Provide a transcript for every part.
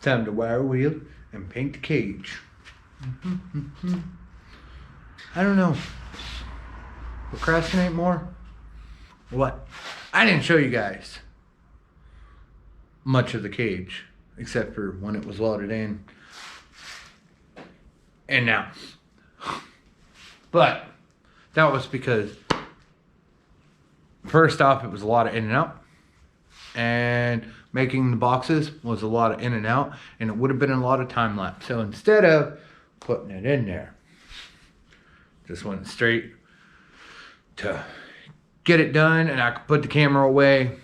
time to wire wheel and paint the cage. I don't know. Procrastinate more? What? I didn't show you guys much of the cage, except for when it was loaded in. And now. But that was because first off, it was a lot of in and out. And making the boxes was a lot of in and out, and it would have been a lot of time lapse. So instead of putting it in there, just went straight to get it done, and I could put the camera away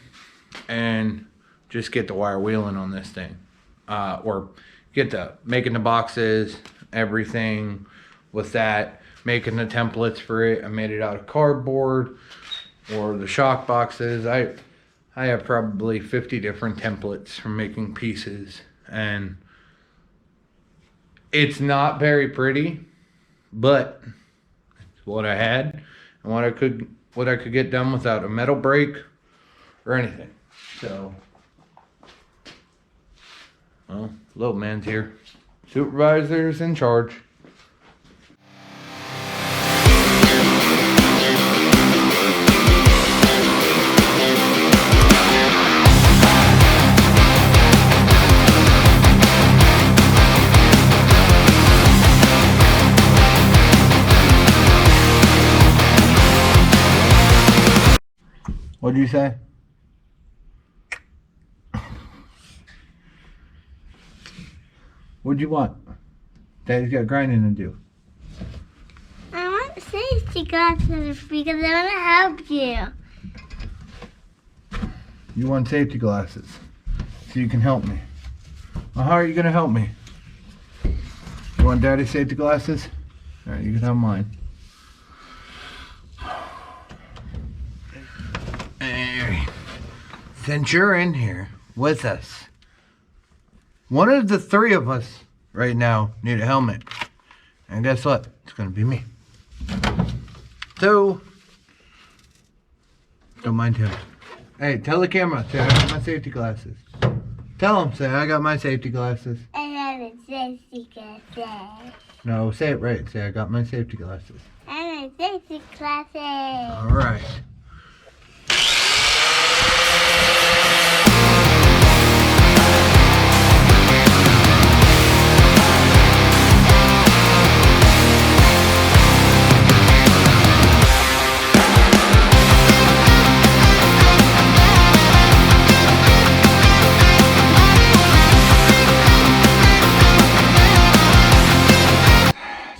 and just get the wire wheeling on this thing, or get the making the boxes, everything with that, making the templates for it. I made it out of cardboard, or the shock boxes. I have probably 50 different templates from making pieces, and it's not very pretty, but it's what I had and what I could get done without a metal brake or anything. So, well, little man's here. Supervisor's in charge. What'd you say? What'd you want? Daddy's got grinding to do. I want safety glasses because I want to help you. You want safety glasses so you can help me. Well, how are you going to help me? You want Daddy's safety glasses? Alright, you can have mine. Since you're in here with us, one of the three of us right now need a helmet. And guess what? It's going to be me. So, don't mind him. Hey, tell the camera, say I got my safety glasses. Tell him, say I got my safety glasses. I got a safety glasses. No, say it right. Say I got my safety glasses. I got safety glasses. All right.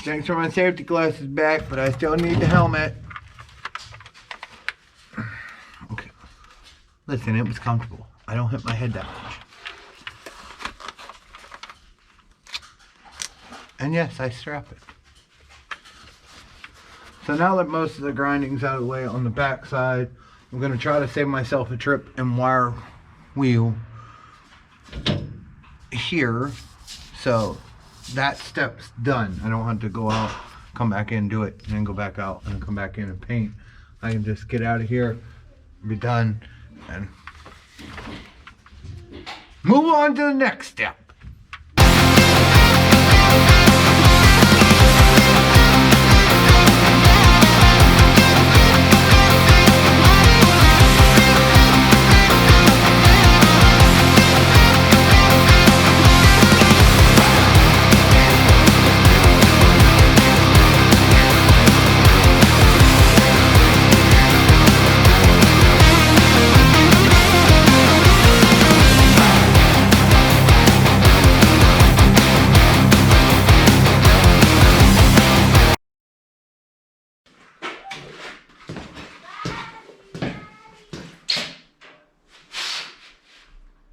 Thanks for my safety glasses back, but I still need the helmet. Okay. Listen, it was comfortable. I don't hit my head that much. And yes, I strap it. So now that most of the grinding's out of the way on the back side, I'm going to try to save myself a trip and wire wheel here. So that step's done. I don't have to go out, come back in, do it, and then go back out and come back in and paint. I can just get out of here, be done, and move on to the next step.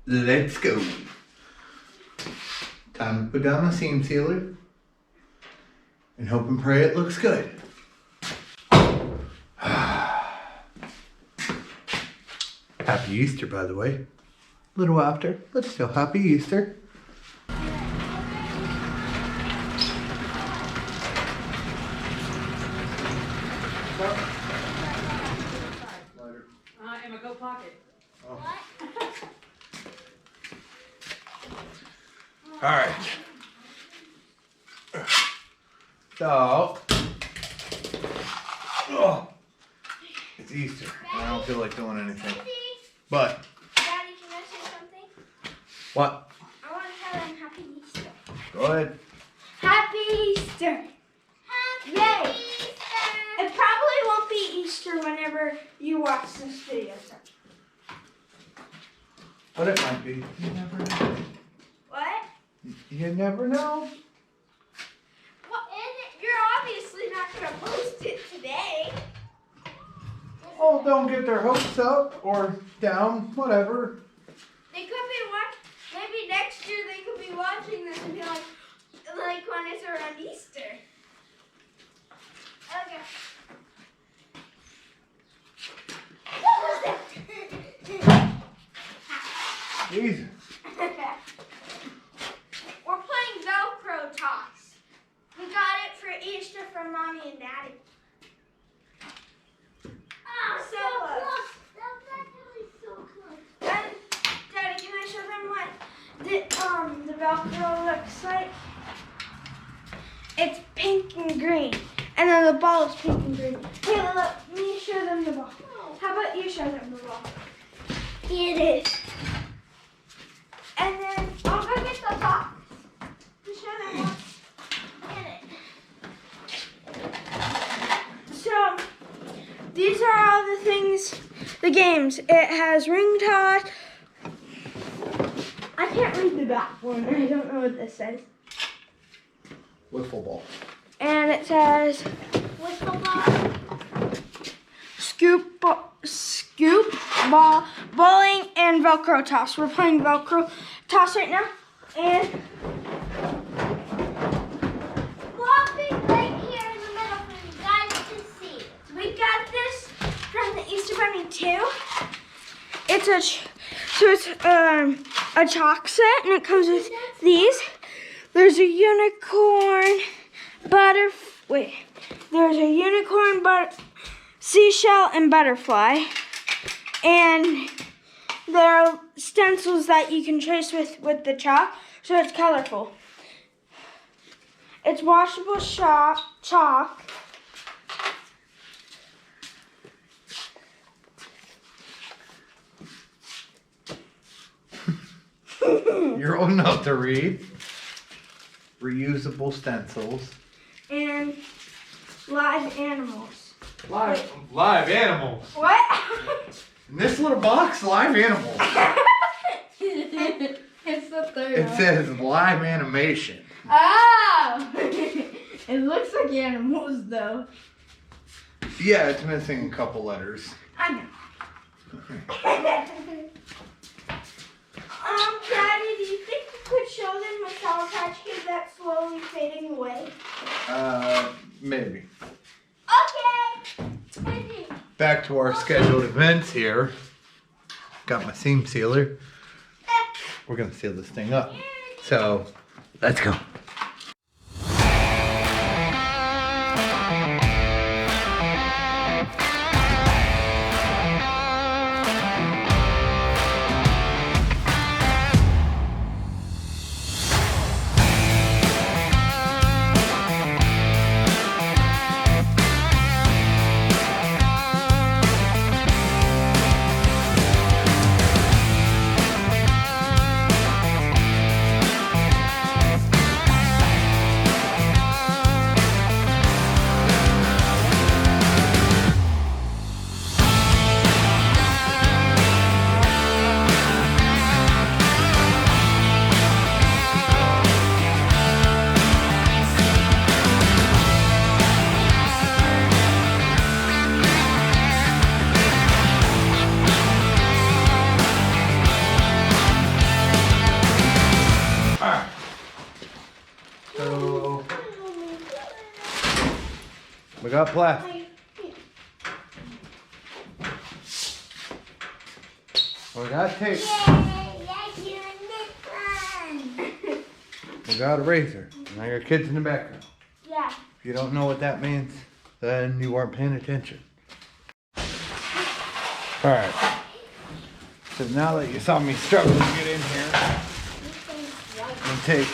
Let's go. Time to put down my seam sealer and hope and pray it looks good. Happy Easter, by the way. A little after, but still happy Easter. In my coat pocket. Oh. Alright. So, it's Easter. I don't feel like doing anything. But, Daddy, can I say something? what? I want to tell them Happy Easter. Go ahead. Happy Easter! Happy Easter! It probably won't be Easter whenever you watch this video. But it might be. You never know. What? You never know. Well, you're obviously not going to post it today. Oh, don't get their hopes up or down, whatever. They could be maybe next year they could be watching this and be like when it's around Easter. Okay. What was that? Jesus. We're playing Velcro toss. We got it for Easter from Mommy and Daddy. Oh, so close. That's actually so close. And Daddy, can I show them what the Velcro looks like? It's pink and green. And then the ball is pink and green. Hey, let me show them the ball. How about you show them the ball? Here it is. And then I'll go get the box to show them what's in it. So, these are all the things, the games. It has ring toss. I can't read the back one. I don't know what this says. Wiffle ball. And it says wiffle ball, scoop ball, bowling, and Velcro toss. We're playing Velcro toss right now. And flopping right here in the middle for you guys to see. We got this from the Easter Bunny too. It's a chalk set, and it comes with these. There's a unicorn, there's a unicorn, seashell, and butterfly. And there are stencils that you can trace with the chalk, so it's colorful. It's washable chalk. You're old enough to read. Reusable stencils. And live animals. Live animals. What? In this little box, live animals. It's the third It one. says live animation. Oh! It looks like animals though. Yeah, it's missing a couple letters. I know. Daddy, do you think you could show them a Sour Patch Kid that's slowly fading away? Maybe. Okay. Back to our scheduled events here. Got my seam sealer. We're gonna seal this thing up. So, let's go. We got plastic. We got tape. We got a razor. And I got kids in the background. Yeah. If you don't know what that means, then you weren't paying attention. Alright. So now that you saw me struggling to get in here, I'm gonna take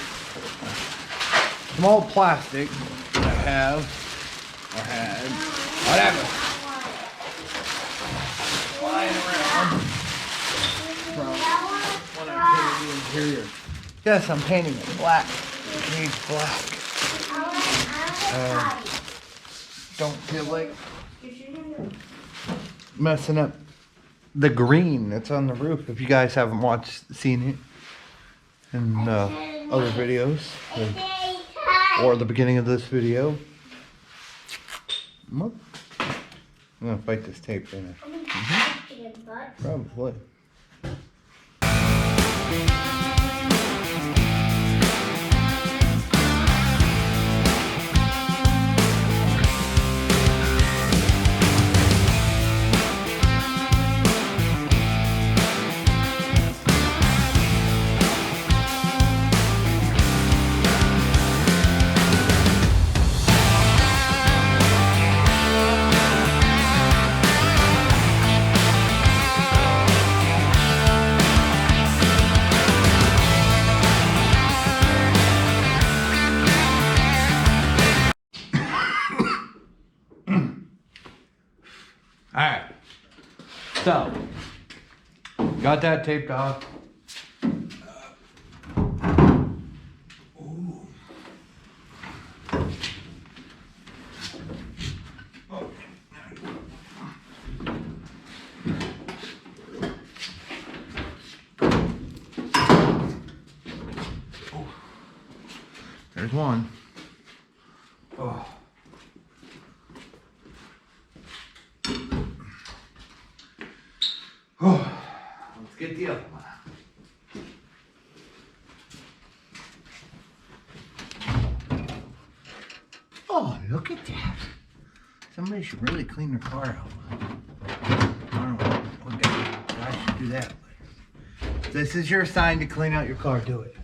some old plastic that I have or had, whatever, lying around from when I painted the interior. Yes, I'm painting it black. It needs black. Don't feel like messing up the green that's on the roof. If you guys haven't seen it in other videos or the beginning of this video, I'm gonna fight this tape, ain't I? Probably. Alright, so, got that taped off. There's one. Oh. Oh, let's get the other one out. Oh, look at that. Somebody should really clean their car out. I don't know what guy should do that. But this is your sign to clean out your car. Do it.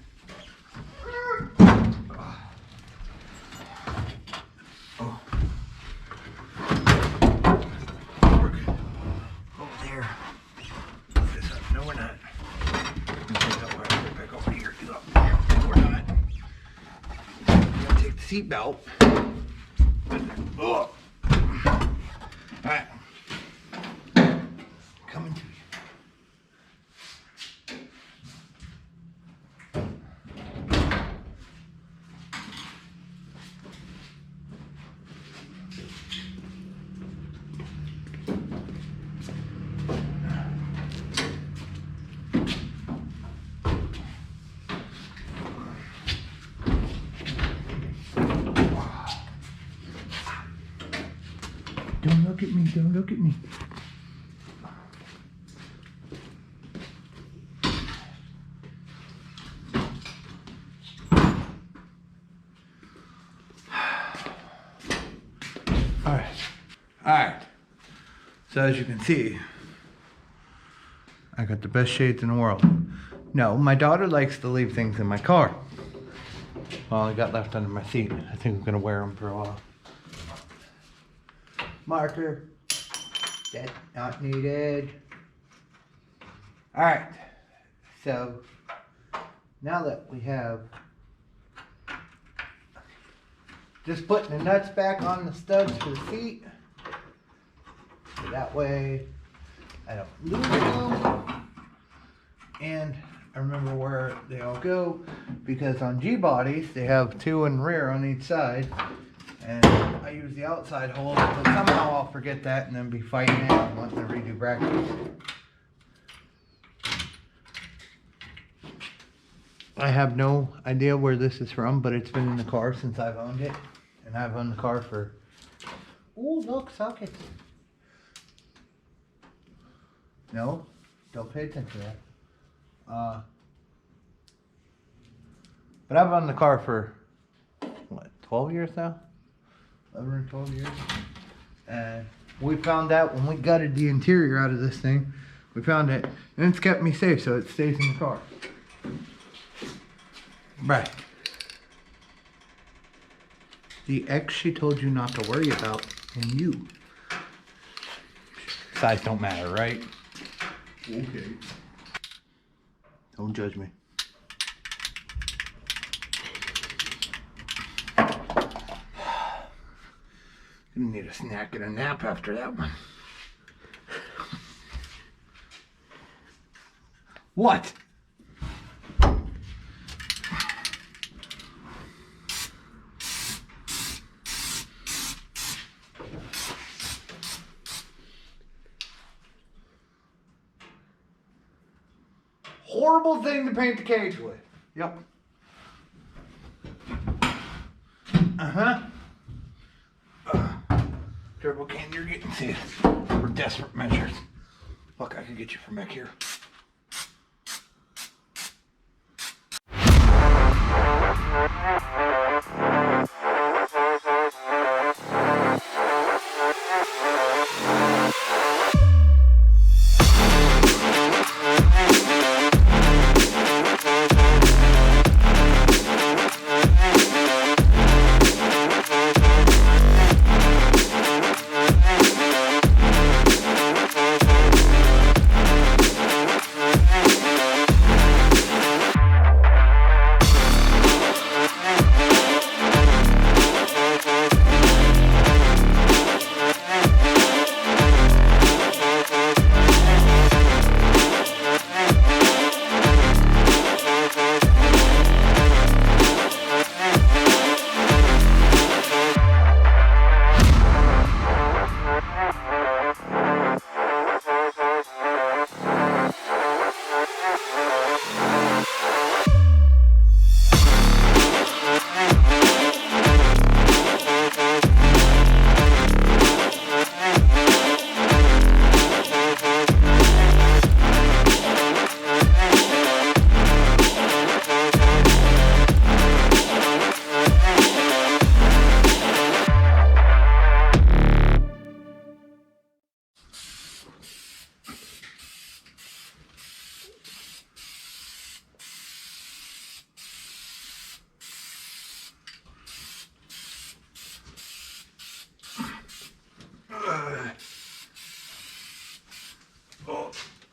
Seatbelt. Oh. Alright. Coming to you. Don't look at me, don't look at me. Alright. So as you can see, I got the best shades in the world. No, my daughter likes to leave things in my car. Well, I got left under my seat. I think I'm gonna wear them for a while. Marker. That's not needed. Alright. So now that we have just putting the nuts back on the studs for the seat. So that way I don't lose them. And I remember where they all go, because on G bodies they have two in rear on each side. And I use the outside holes, but somehow I'll forget that and then be fighting it and wanting to redo brackets. I have no idea where this is from, but it's been in the car since I've owned it. And I've owned the car for... Ooh, look, sockets. No, don't pay attention to that. But I've owned the car for, what, 12 years now? 11 or 12 years. And we found out when we gutted the interior out of this thing, we found it, and it's kept me safe, so it stays in the car. Right. The X she told you not to worry about, and you. Size don't matter, right? Okay. Don't judge me. Gonna need a snack and a nap after that one. What? Horrible thing to paint the cage with. Yep. Turbo can, you're getting this for desperate measures. Look, I can get you from back here.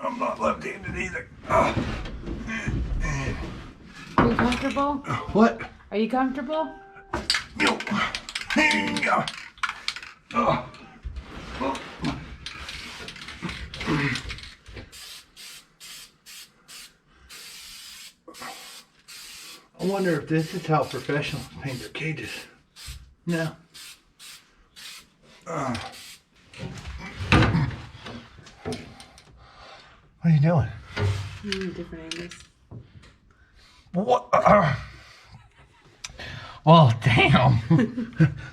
I'm not left-handed either. Are you comfortable? What? Are you comfortable? No. I wonder if this is how professionals paint their cages. No. What are you doing? Different angles. What? Well, damn.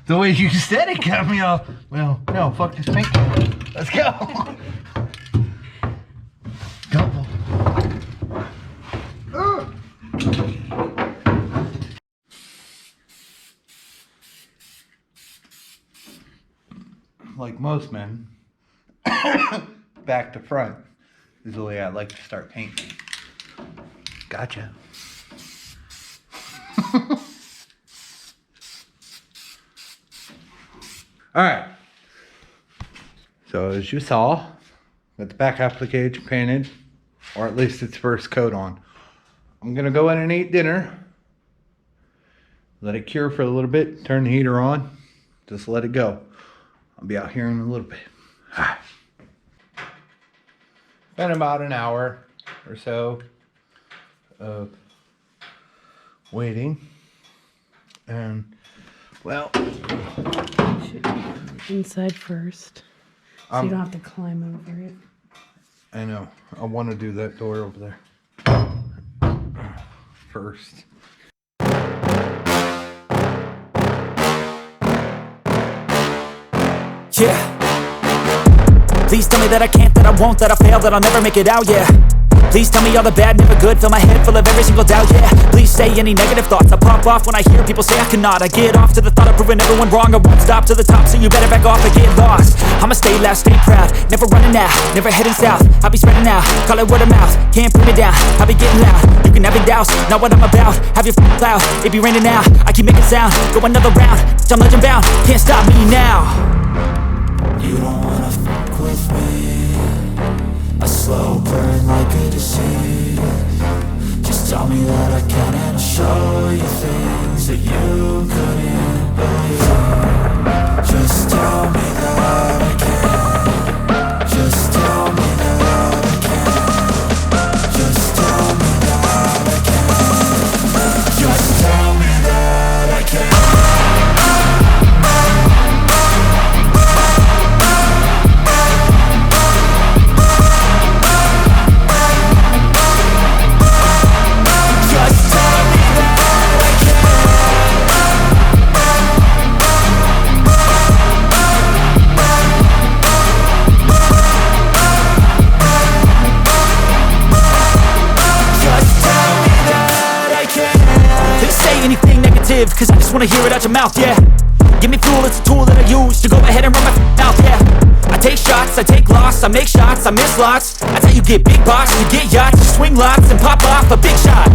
The way you said it got me off. Well, no, fuck this paint. Let's go. Double. Like most men, back to front is the way I like to start painting. Gotcha. All right. So as you saw, got the back half of the cage painted, or at least its first coat on. I'm gonna go in and eat dinner. Let it cure for a little bit. Turn the heater on. Just let it go. I'll be out here in a little bit. Been about an hour or so of waiting, and well, Should be inside first, so you don't have to climb over it. I know. I want to do that door over there first. Yeah. Please tell me that I can't, that I won't, that I fail, that I'll never make it out, yeah. Please tell me all the bad, never good, fill my head full of every single doubt, yeah. Please say any negative thoughts, I pop off when I hear people say I cannot. I get off to the thought of proving everyone wrong, I won't stop to the top, so you better back off and get lost. I'ma stay loud, stay proud, never running out, never heading south. I'll be spreading out, call it word of mouth, can't put me down, I'll be getting loud. You can have your doubts, not what I'm about, have your cloud, it be raining now, I keep making sound, go another round, I'm legend bound, can't stop me now. You don't wanna fuck with me, a slow burn like a disease. Just tell me that I can and I'll show you things that you couldn't believe. Just tell me that I can. Just tell me that I can. Just tell me that I can. Just tell me that I can. Anything negative, cause I just wanna hear it out your mouth, yeah. Give me fuel, it's a tool that I use to go ahead and run my mouth, yeah. I take shots, I take loss, I make shots, I miss lots. That's how you get big box, you get yachts, you swing lots and pop off a big shot.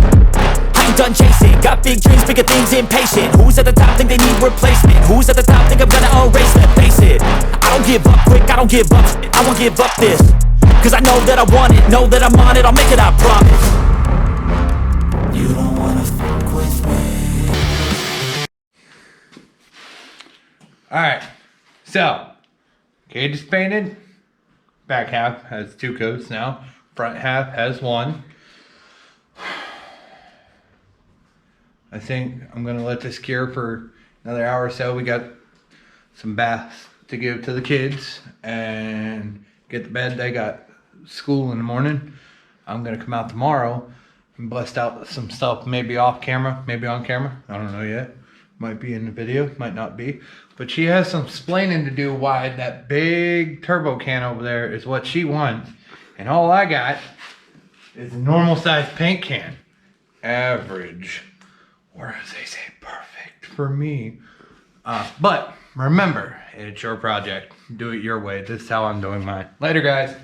I ain't done chasing, got big dreams, bigger things, impatient. Who's at the top think they need replacement? Who's at the top think I'm gonna erase them? Face it, I don't give up quick, I don't give up shit, I won't give up this. Cause I know that I want it, know that I'm on it, I'll make it, I promise. You don't wanna fuck with me. Alright, so cage is painted. Back half has 2 coats now. Front half has 1. I think I'm gonna let this cure for another hour or so. We got some baths to give to the kids and get to bed. They got school in the morning. I'm gonna come out tomorrow and bust out some stuff, maybe off camera, maybe on camera. I don't know yet. Might be in the video, might not be. But she has some explaining to do why that big turbo can over there is what she wants. And all I got is a normal size paint can. Average. Or as they say, perfect for me. But remember, it's your project. Do it your way. This is how I'm doing mine. Later, guys.